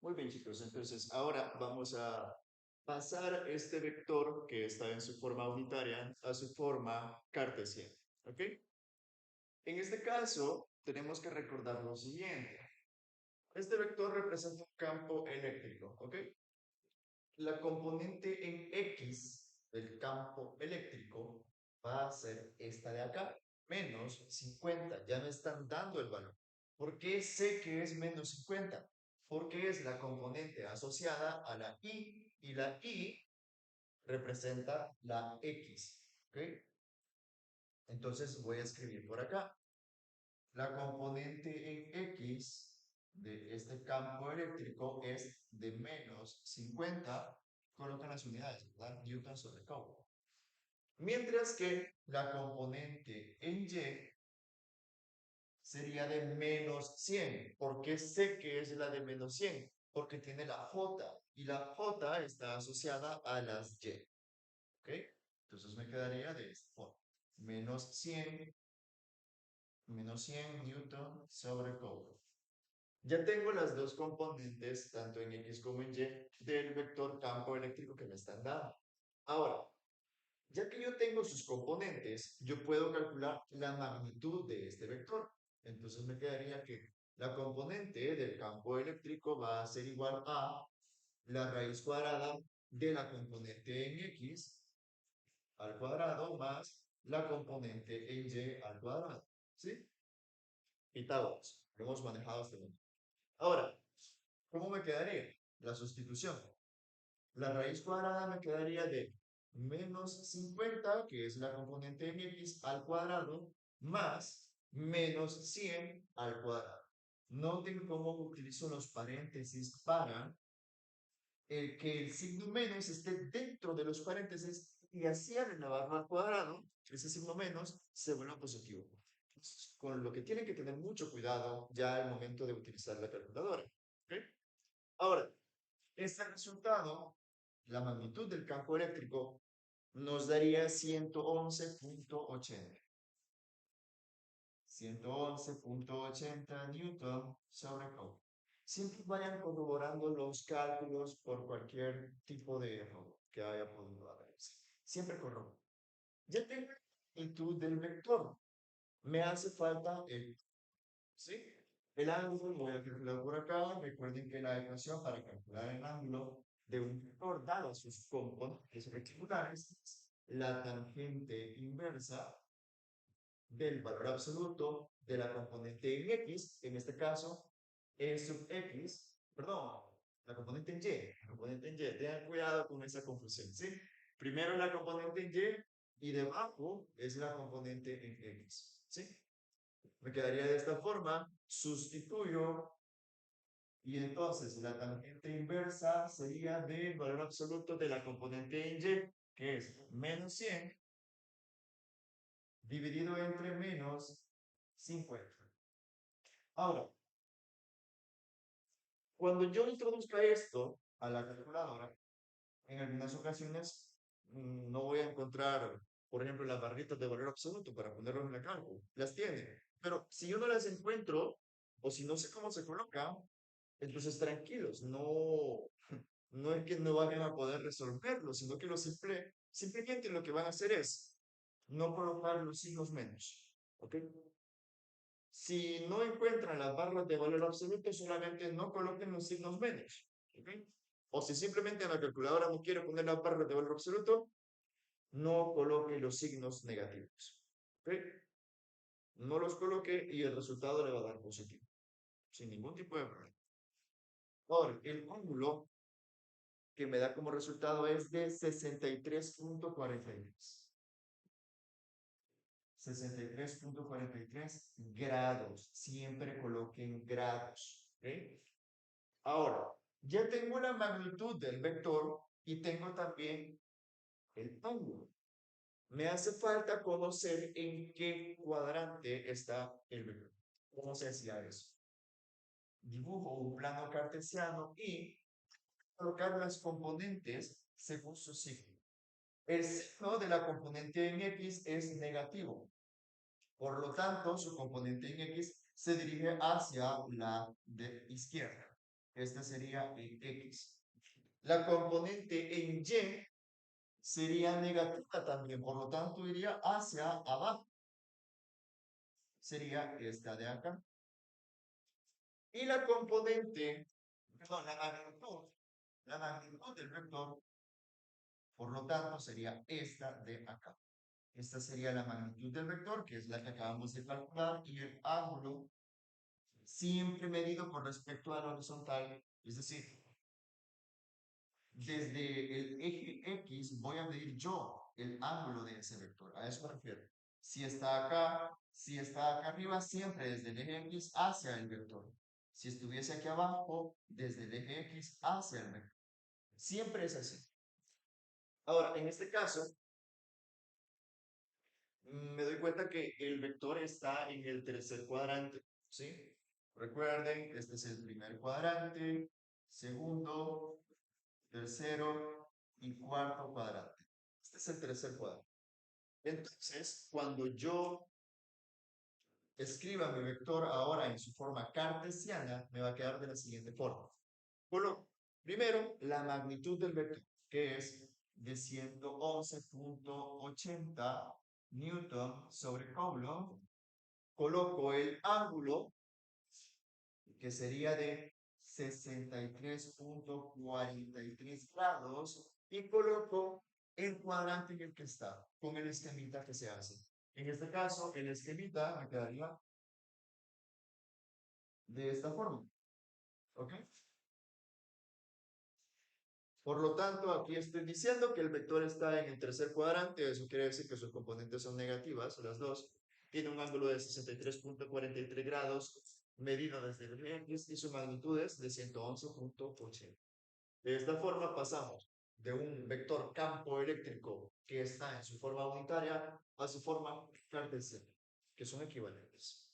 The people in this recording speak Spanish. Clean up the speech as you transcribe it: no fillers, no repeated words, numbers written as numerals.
Muy bien, chicos. Entonces, ahora vamos a pasar este vector que está en su forma unitaria a su forma cartesiana. ¿Ok? En este caso, tenemos que recordar lo siguiente. Este vector representa un campo eléctrico. ¿Ok? La componente en X del campo eléctrico va a ser esta de acá, menos 50. Ya me están dando el valor. ¿Por qué sé que es menos 50? Porque es la componente asociada a la y la y representa la X. ¿Ok? Entonces voy a escribir por acá. La componente en X de este campo eléctrico es de menos 50, colocan las unidades, ¿verdad? Newton sobre Coulomb. Mientras que la componente en Y sería de menos 100. ¿Por qué sé que es la de menos 100? Porque tiene la J y la J está asociada a las Y. ¿Ok? Entonces me quedaría de esta forma. Menos 100 Newton sobre Coulomb. Ya tengo las dos componentes, tanto en X como en Y, del vector campo eléctrico que me están dando. Ahora, ya que yo tengo sus componentes, yo puedo calcular la magnitud de este vector. Entonces me quedaría que la componente del campo eléctrico va a ser igual a la raíz cuadrada de la componente en X al cuadrado más la componente en Y al cuadrado. ¿Sí? Pitágoras. Lo hemos manejado hasta el momento. Ahora, ¿cómo me quedaría la sustitución? La raíz cuadrada me quedaría de menos 50, que es la componente en X, al cuadrado, más menos 100 al cuadrado. Noten cómo utilizo los paréntesis para que el signo menos esté dentro de los paréntesis y así al elevarlo al cuadrado, ese signo menos se vuelve positivo. Con lo que tienen que tener mucho cuidado ya al momento de utilizar la calculadora. ¿Okay? Ahora, este resultado, la magnitud del campo eléctrico, nos daría 111.80. 111.80 Newton sobre Coulomb. Siempre vayan corroborando los cálculos por cualquier tipo de error que haya podido haber. Siempre corroboren. Ya tengo la magnitud del vector. Me hace falta el, ¿sí? El ángulo, lo voy a calcular por acá. Recuerden que la ecuación para calcular el ángulo de un vector dado sus componentes rectangulares es la tangente inversa del valor absoluto de la componente en X, en este caso, E sub X, perdón, la componente en Y, tengan cuidado con esa confusión, ¿sí? Primero la componente en Y debajo es la componente en X, ¿sí? Me quedaría de esta forma, sustituyo y entonces la tangente inversa sería del valor absoluto de la componente en Y, que es menos 100 dividido entre menos 50. Ahora, cuando yo introduzca esto a la calculadora, en algunas ocasiones no voy a encontrar, por ejemplo, las barritas de valor absoluto para ponerlo en el cálculo. Las tiene. Pero si yo no las encuentro, o si no sé cómo se coloca, entonces tranquilos, no es que no vayan a poder resolverlo, sino que simplemente lo que van a hacer es no colocar los signos menos. ¿Ok? Si no encuentran las barras de valor absoluto, solamente no coloquen los signos menos. ¿Okay? O si simplemente en la calculadora no quiere poner las barras de valor absoluto, no coloque los signos negativos. ¿Okay? No los coloque y el resultado le va a dar positivo. Sin ningún tipo de problema. Ahora, el ángulo que me da como resultado es de 63.43. 63.43 grados. Siempre coloquen grados. ¿Okay? Ahora, ya tengo la magnitud del vector y tengo también el ángulo. Me hace falta conocer en qué cuadrante está el vector. ¿Cómo se hacía eso? Dibujo un plano cartesiano y colocar las componentes según su signo. El signo de la componente en X es negativo. Por lo tanto, su componente en X se dirige hacia la de izquierda. esta sería en X. La componente en Y sería negativa también, por lo tanto iría hacia abajo. Sería esta de acá. Y la componente, perdón, la magnitud del vector, por lo tanto, sería esta de acá. Esta sería la magnitud del vector, que es la que acabamos de calcular, y el ángulo siempre medido con respecto a la horizontal, es decir, desde el eje X voy a medir yo el ángulo de ese vector. A eso me refiero. Si está acá arriba, siempre desde el eje X hacia el vector. Si estuviese aquí abajo, desde el eje X hacia el vector. Siempre es así. Ahora, en este caso, me doy cuenta que el vector está en el tercer cuadrante, ¿sí? Recuerden, este es el primer cuadrante, segundo, tercero y cuarto cuadrante. Este es el tercer cuadrante. Entonces, cuando yo escriba mi vector ahora en su forma cartesiana, me va a quedar de la siguiente forma. Bueno, primero, la magnitud del vector, que es de 111.80 Newton sobre Coulomb. Coloco el ángulo, que sería de 63.43 grados, y coloco el cuadrante en el que está, con el esquemita que se hace. En este caso, el esquemita me quedaría de esta forma. ¿Ok? Por lo tanto, aquí estoy diciendo que el vector está en el tercer cuadrante, eso quiere decir que sus componentes son negativas, las dos. Tiene un ángulo de 63.43 grados medido desde el X y su magnitud es de 111.80. De esta forma pasamos de un vector campo eléctrico que está en su forma unitaria a su forma cartesiana, que son equivalentes.